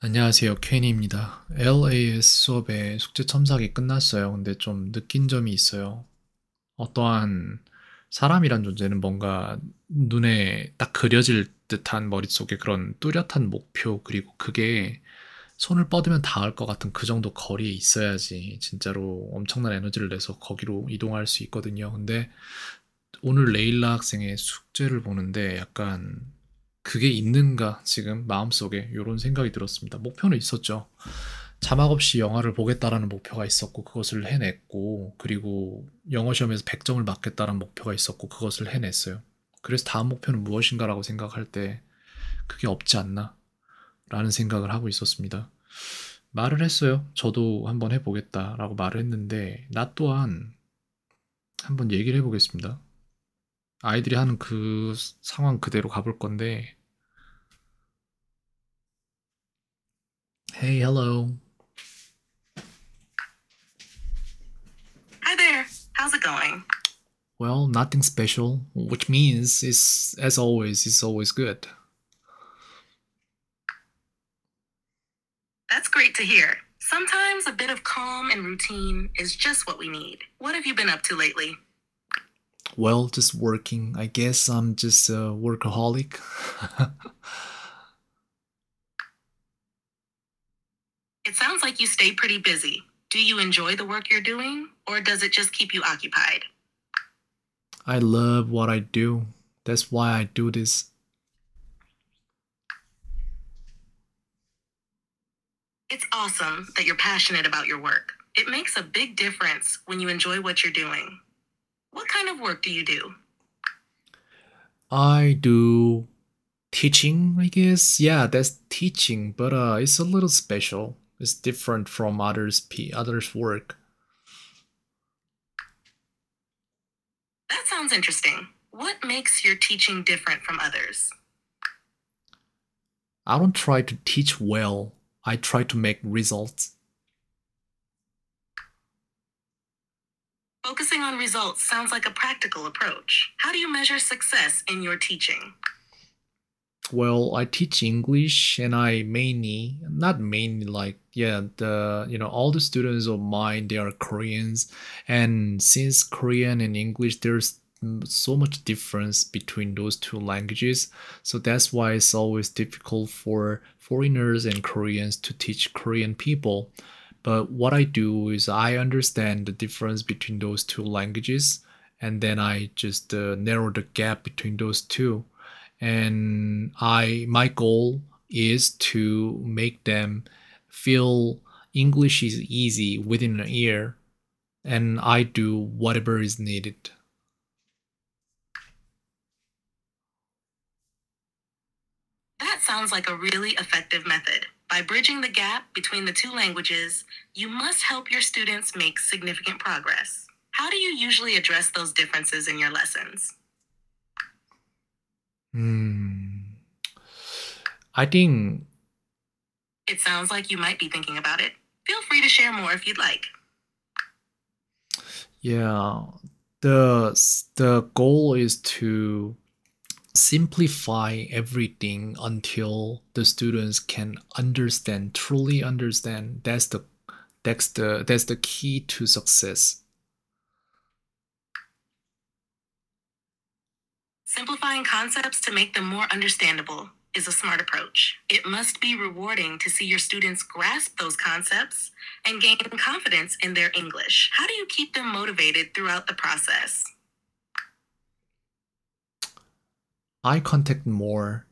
안녕하세요. 케니입니다. LAS 수업에 숙제 첨삭이 끝났어요. 근데 좀 느낀 점이 있어요. 어떠한 사람이란 존재는 뭔가 눈에 딱 그려질 듯한 머릿속에 그런 뚜렷한 목표, 그리고 그게 손을 뻗으면 닿을 것 같은 그 정도 거리에 있어야지 진짜로 엄청난 에너지를 내서 거기로 이동할 수 있거든요. 근데 오늘 레일라 학생의 숙제를 보는데 약간 그게 있는가 지금 마음속에 이런 생각이 들었습니다. 목표는 있었죠. 자막 없이 영화를 보겠다라는 목표가 있었고 그것을 해냈고, 그리고 영어 시험에서 100점을 맞겠다라는 목표가 있었고 그것을 해냈어요. 그래서 다음 목표는 무엇인가라고 생각할 때 그게 없지 않나 라는 생각을 하고 있었습니다. 말을 했어요. 저도 한번 해보겠다라고 말을 했는데 나 또한 한번 얘기를 해보겠습니다. 아이들이 하는 그 상황 그대로 가볼 건데. Hey, hello. Hi there. How's it going? Well, nothing special, which means it's always good. That's great to hear. Sometimes a bit of calm and routine is just what we need. What have you been up to lately? Well, just working. I guess I'm just a workaholic. It sounds like you stay pretty busy. Do you enjoy the work you're doing, or does it just keep you occupied? I love what I do. That's why I do this. It's awesome that you're passionate about your work. It makes a big difference when you enjoy what you're doing. What kind of work do you do? I do teaching, I guess. Yeah, that's teaching, but it's a little special. It's different from others' work. That sounds interesting. What makes your teaching different from others? I don't try to teach well. I try to make results. Focusing on results sounds like a practical approach. How do you measure success in your teaching? Well, I teach English and I mainly, not mainly like, yeah, all the students of mine, they are Koreans. And since Korean and English, there's so much difference between those two languages. So that's why it's always difficult for foreigners and Koreans to teach Korean people. But what I do is I understand the difference between those two languages, and then I just narrow the gap between those two. And my goal is to make them feel English is easy within an year, and I do whatever is needed. That sounds like a really effective method. By bridging the gap between the two languages, you must help your students make significant progress. How do you usually address those differences in your lessons? Hmm. I think, It sounds like you might be thinking about it. Feel free to share more if you'd like. yeah, the goal is to simplify everything until the students can understand, truly understand. That's the key to success. Simplifying concepts to make them more understandable is a smart approach. It must be rewarding to see your students grasp those concepts and gain confidence in their English. How do you keep them motivated throughout the process? Eye contact more.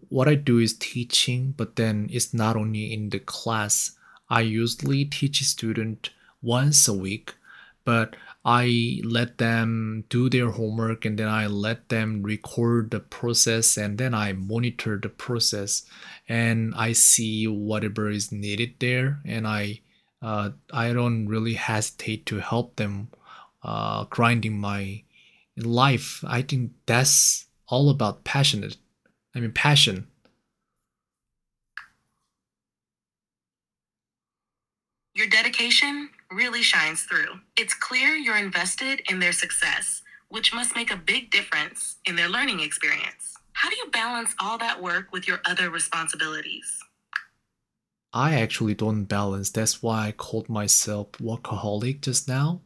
What I do is teaching, but then it's not only in the class. I usually teach a student once a week, but I let them do their homework and then I let them record the process and then I monitor the process and I see whatever is needed there, and I don't really hesitate to help them grinding my life. I think that's all about passion. Your dedication really shines through. It's clear you're invested in their success, which must make a big difference in their learning experience. How do you balance all that work with your other responsibilities? I actually don't balance. That's why I called myself workaholic just now,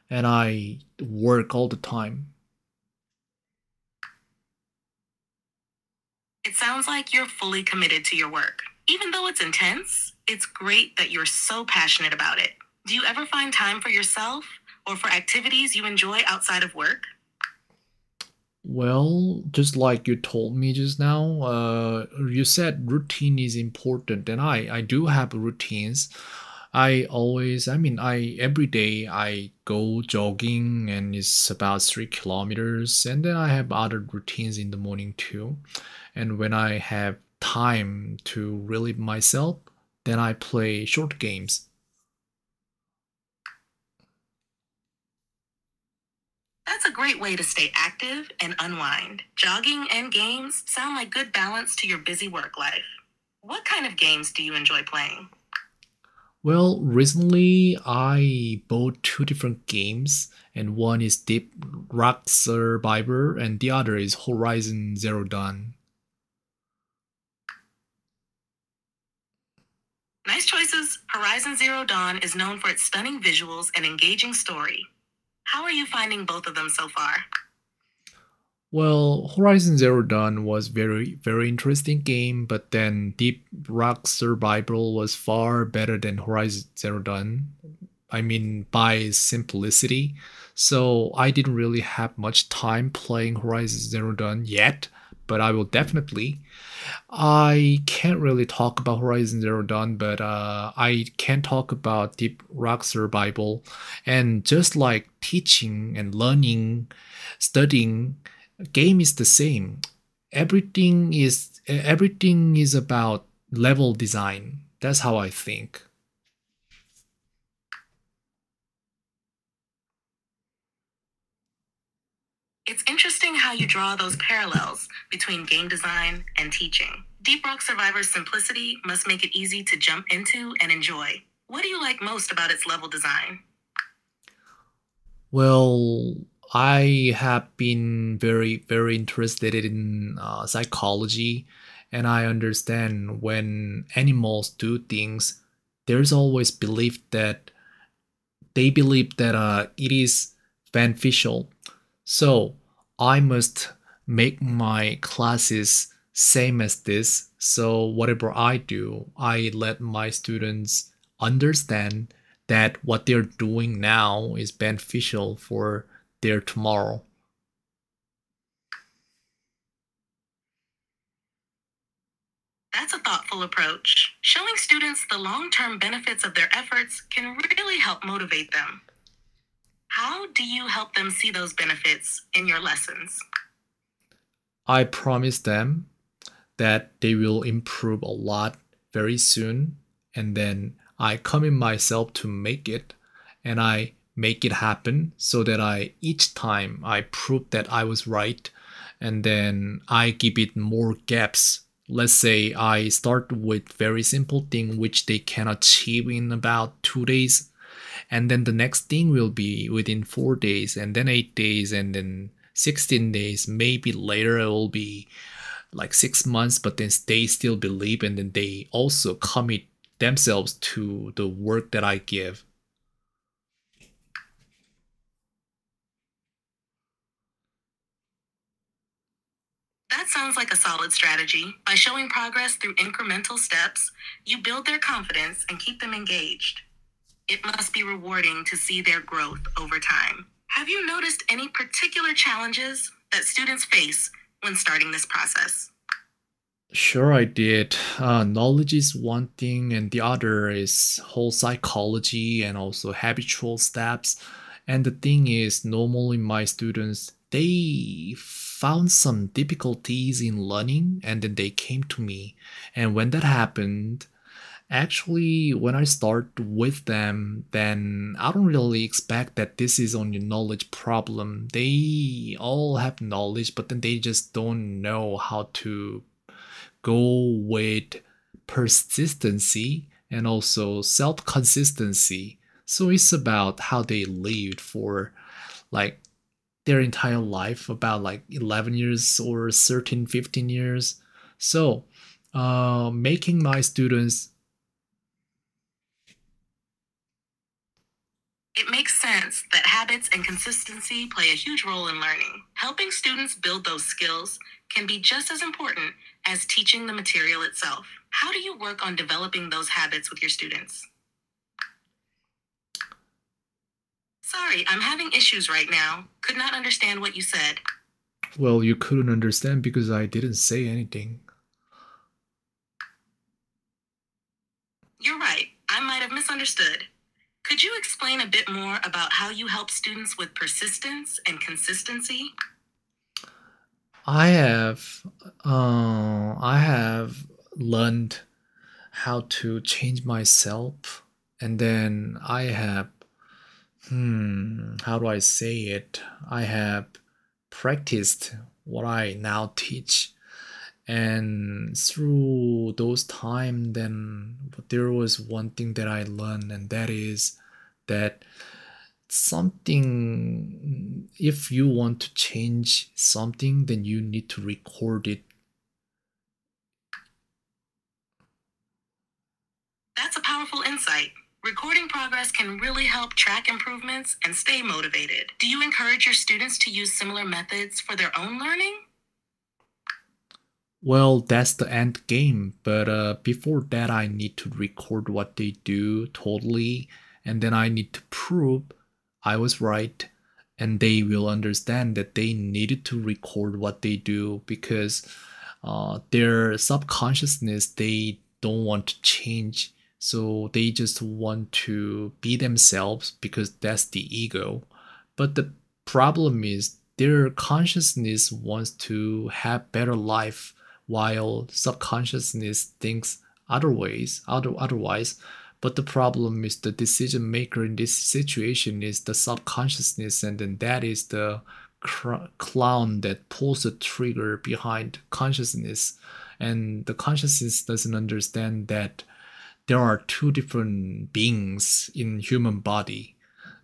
and I work all the time. It sounds like you're fully committed to your work. Even though it's intense, it's great that you're so passionate about it. Do you ever find time for yourself or for activities you enjoy outside of work? Well, just like you told me just now, you said routine is important, and I do have routines. Every day I go jogging, and it's about 3 kilometers, and then I have other routines in the morning too. And when I have time to relieve myself, then I play short games. That's a great way to stay active and unwind. Jogging and games sound like good balance to your busy work life. What kind of games do you enjoy playing? Well, recently I bought two different games, and one is Deep Rock Survivor, and the other is Horizon Zero Dawn. Nice choices. Horizon Zero Dawn is known for its stunning visuals and engaging story. How are you finding both of them so far? Well, Horizon Zero Dawn was very interesting game, but then Deep Rock Survival was far better than Horizon Zero Dawn. I mean, by simplicity. So I didn't really have much time playing Horizon Zero Dawn yet, but I will definitely. I can't really talk about Horizon Zero Dawn, but I can talk about Deep Rock Survival. And just like teaching and learning, studying, game is the same. Everything is about level design. That's how I think. It's interesting how you draw those parallels between game design and teaching. Deep Rock Survivor's simplicity must make it easy to jump into and enjoy. What do you like most about its level design? Well, I have been very interested in psychology, and I understand when animals do things, there's always belief that they believe that it is beneficial. So I must make my classes same as this. So whatever I do, I let my students understand that what they're doing now is beneficial for their tomorrow. That's a thoughtful approach. Showing students the long term benefits of their efforts can really help motivate them. How do you help them see those benefits in your lessons? I promise them that they will improve a lot very soon, and then I commit myself to make it, and I make it happen so that I each time I prove that I was right, and then I give it more gaps. Let's say I start with very simple thing which they can achieve in about 2 days, and then the next thing will be within 4 days, and then 8 days, and then 16 days. Maybe later it will be like 6 months, but then they still believe, and then they also commit themselves to the work that I give. That sounds like a solid strategy. By showing progress through incremental steps, you build their confidence and keep them engaged. It must be rewarding to see their growth over time. Have you noticed any particular challenges that students face when starting this process? Sure, I did. Knowledge is one thing, and the other is whole psychology and also habitual steps. And the thing is, normally my students they found some difficulties in learning, and then they came to me. And when that happened, actually, when I start with them, then I don't really expect that this is only knowledge problem. They all have knowledge, but then they just don't know how to go with persistency and also self consistency. So it's about how they lived for like their entire life, about like 11 years or 13, 15 years. So making my students It makes sense that habits and consistency play a huge role in learning. Helping students build those skills can be just as important as teaching the material itself. How do you work on developing those habits with your students? Sorry, I'm having issues right now. Could not understand what you said. Well, you couldn't understand because I didn't say anything. You're right. I might have misunderstood. Could you explain a bit more about how you help students with persistence and consistency? I have learned how to change myself, and then I have how do I say it? I have practiced what I now teach, and through those time, then there was one thing that I learned, and that is that something, if you want to change something, then you need to record it. That's a powerful insight. Recording progress can really help track improvements and stay motivated. Do you encourage your students to use similar methods for their own learning? Well, that's the end game, but before that, I need to record what they do totally, and then I need to prove I was right, and they will understand that they needed to record what they do because their subconsciousness, they don't want to change, so they just want to be themselves because that's the ego. But the problem is their consciousness wants to have better life while subconsciousness thinks otherwise. But the problem is the decision maker in this situation is the subconsciousness, and then that is the clown that pulls the trigger behind consciousness. And the consciousness doesn't understand that there are two different beings in human body.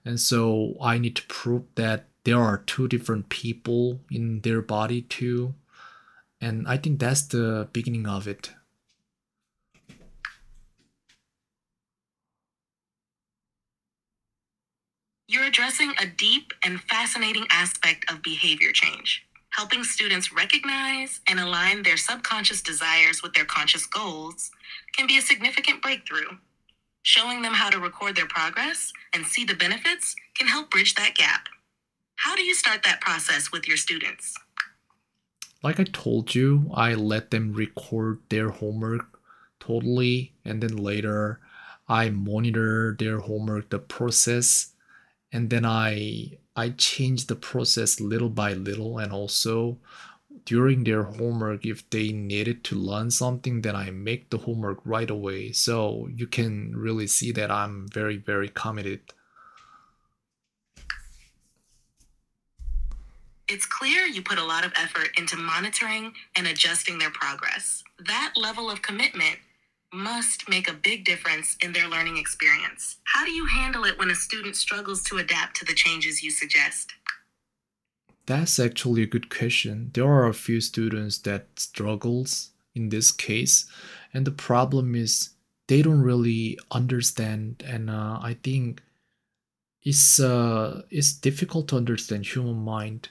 And so I need to prove that there are two different people in their body too. And I think that's the beginning of it. You're addressing a deep and fascinating aspect of behavior change. Helping students recognize and align their subconscious desires with their conscious goals can be a significant breakthrough. Showing them how to record their progress and see the benefits can help bridge that gap. How do you start that process with your students? Like I told you, I let them record their homework totally, and then later I monitor their homework, the process, and then I change the process little by little. And also during their homework, if they needed to learn something, then I make the homework right away. So you can really see that I'm very, very committed. It's clear you put a lot of effort into monitoring and adjusting their progress. That level of commitment must make a big difference in their learning experience. How do you handle it when a student struggles to adapt to the changes you suggest? That's actually a good question. There are a few students that struggles in this case, and the problem is they don't really understand, and I think it's difficult to understand human mind.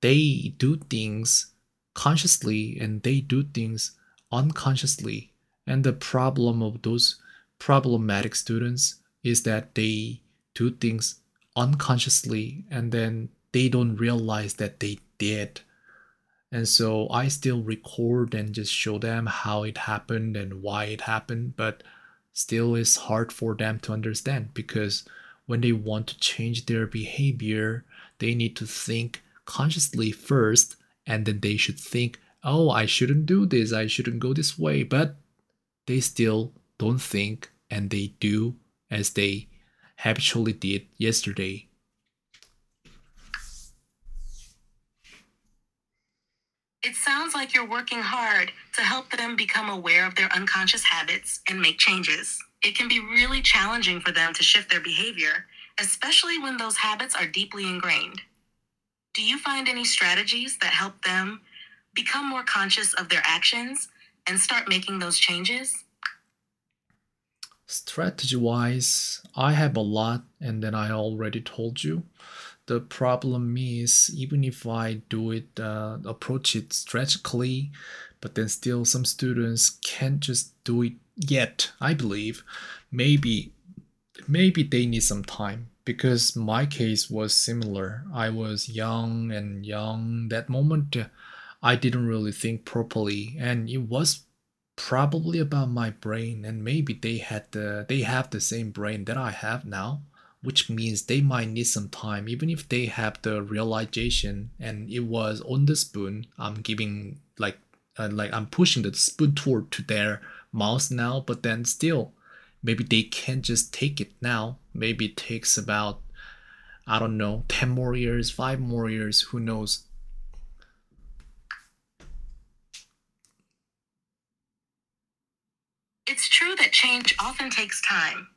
They do things consciously and they do things unconsciously. And the problem of those problematic students is that they do things unconsciously and then they don't realize that they did. And so I still record and just show them how it happened and why it happened, but still it's hard for them to understand because when they want to change their behavior, they need to think consciously first, and then they should think, oh, I shouldn't do this, I shouldn't go this way, but they still don't think and they do as they habitually did yesterday. It sounds like you're working hard to help them become aware of their unconscious habits and make changes. It can be really challenging for them to shift their behavior, especially when those habits are deeply ingrained. Do you find any strategies that help them become more conscious of their actions and start making those changes? Strategy-wise, I have a lot, and then I already told you. The problem is, even if I do it, approach it strategically, but then still some students can't just do it yet, I believe. Maybe they need some time because my case was similar. I was young and young that moment. I didn't really think properly, and it was probably about my brain, and maybe they have the same brain that I have now, which means they might need some time even if they have the realization and it was on the spoon. I'm giving like I'm pushing the spoon toward to their mouth now, but then still maybe they can't just take it now. Maybe it takes about, I don't know, 10 more years, 5 more years, who knows. It's true that change often takes time,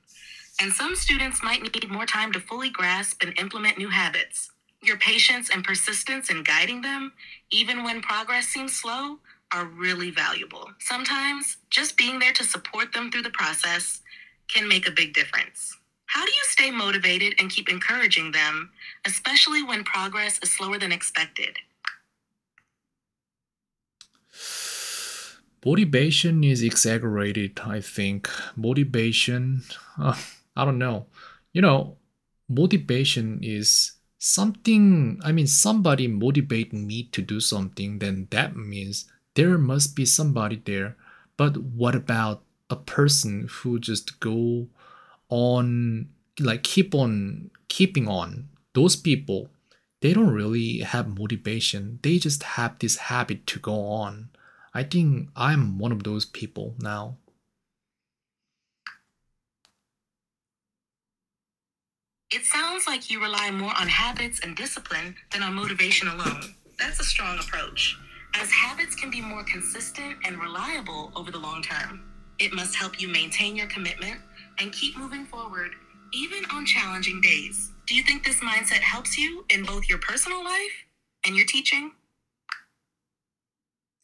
and some students might need more time to fully grasp and implement new habits. Your patience and persistence in guiding them, even when progress seems slow, are really valuable. Sometimes, just being there to support them through the process can make a big difference. How do you stay motivated and keep encouraging them, especially when progress is slower than expected? Motivation is exaggerated, I think. Motivation, I don't know. Motivation is something, somebody motivating me to do something, then that means there must be somebody there. But what about a person who just go on, like keep on keeping on? Those people, they don't really have motivation. They just have this habit to go on. I think I'm one of those people now. It sounds like you rely more on habits and discipline than on motivation alone. That's a strong approach, as habits can be more consistent and reliable over the long term. It must help you maintain your commitment and keep moving forward, even on challenging days. Do you think this mindset helps you in both your personal life and your teaching?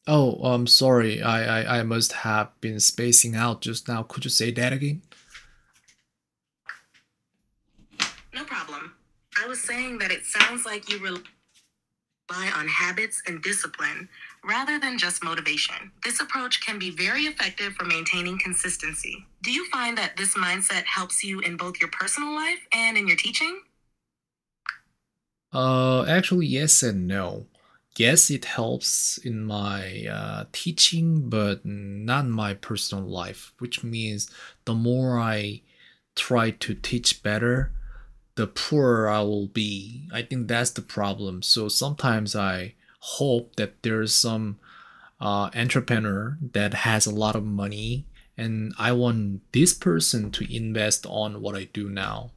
Oh, I'm sorry. I must have been spacing out just now. Could you say that again? No problem. I was saying that it sounds like you rely on habits and discipline rather than just motivation. This approach can be very effective for maintaining consistency. Do you find that this mindset helps you in both your personal life and in your teaching? Actually, yes and no. Yes, it helps in my teaching, but not in my personal life, which means the more I try to teach better, the poorer I will be. I think that's the problem. So sometimes I hope that there's some entrepreneur that has a lot of money, and I want this person to invest on what I do now.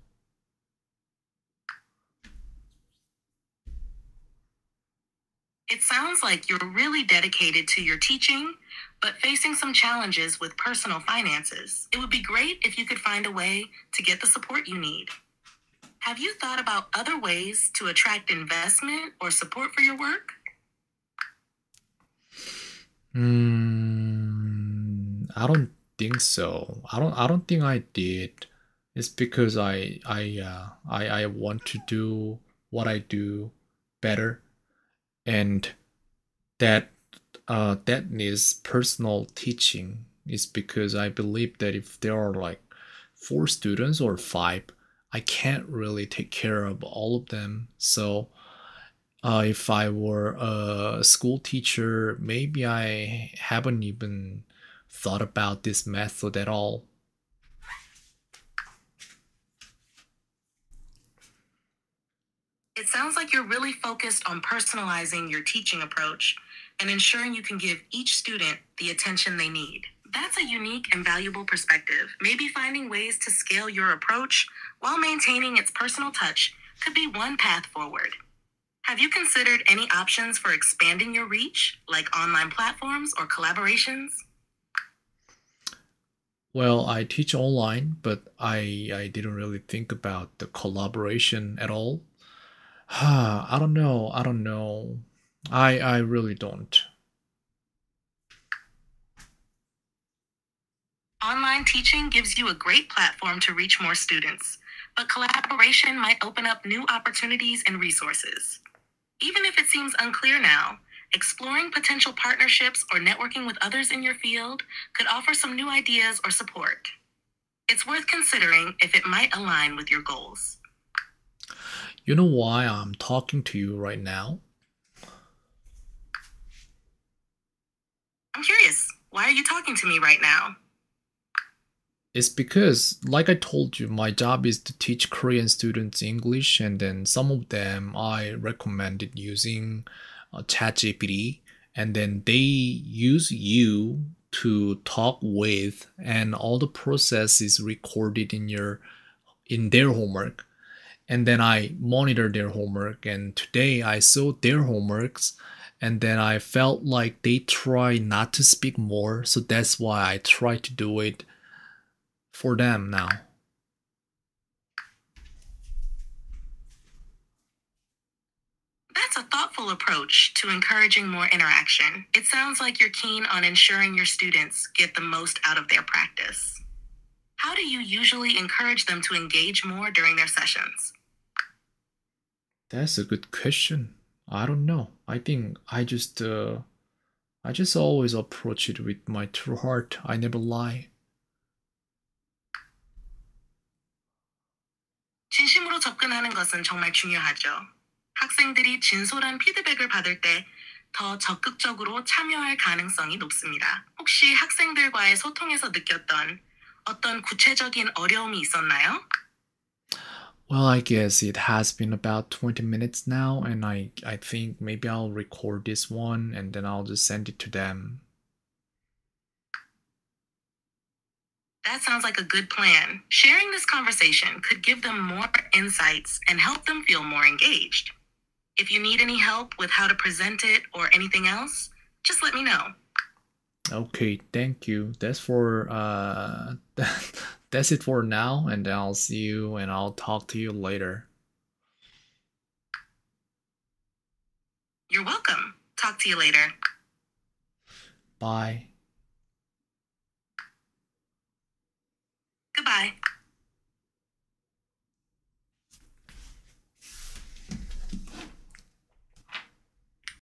It sounds like you're really dedicated to your teaching, but facing some challenges with personal finances. It would be great if you could find a way to get the support you need. Have you thought about other ways to attract investment or support for your work? I don't think so. I don't think I did. It's because I want to do what I do better, and that that needs personal teaching. Is because I believe that if there are like 4 students or 5, I can't really take care of all of them. So if I were a school teacher, maybe I haven't even thought about this method at all. It sounds like you're really focused on personalizing your teaching approach and ensuring you can give each student the attention they need. That's a unique and valuable perspective. Maybe finding ways to scale your approach while maintaining its personal touch could be one path forward. Have you considered any options for expanding your reach, like online platforms or collaborations? Well, I teach online, but I didn't really think about the collaboration at all. I don't know. I don't know. I really don't. Online teaching gives you a great platform to reach more students, but collaboration might open up new opportunities and resources. Even if it seems unclear now, exploring potential partnerships or networking with others in your field could offer some new ideas or support. It's worth considering if it might align with your goals. You know why I'm talking to you right now? I'm curious, why are you talking to me right now? It's because, like I told you, my job is to teach Korean students English, and then some of them I recommended using Chatgpt, and then they use you to talk with, and all the process is recorded in their homework, and then I monitor their homework. And today I saw their homeworks, and then I felt like they try not to speak more, so that's why I try to do it for them now. That's a thoughtful approach to encouraging more interaction. It sounds like you're keen on ensuring your students get the most out of their practice. How do you usually encourage them to engage more during their sessions? That's a good question. I don't know. I think I just always approach it with my true heart. I never lie. 진심으로 접근하는 것은 정말 중요하죠. 학생들이 진솔한 피드백을 받을 때 더 적극적으로 참여할 가능성이 높습니다. 혹시 학생들과의 소통에서 느꼈던 어떤 구체적인 어려움이 있었나요? Well, I guess it has been about 20 minutes now, and I think maybe I'll record this one and then I'll just send it to them. That sounds like a good plan. Sharing this conversation could give them more insights and help them feel more engaged. If you need any help with how to present it or anything else, just let me know. Okay, thank you. That's for that's it for now, and I'll see you and I'll talk to you later. You're welcome. Talk to you later. Bye. Goodbye.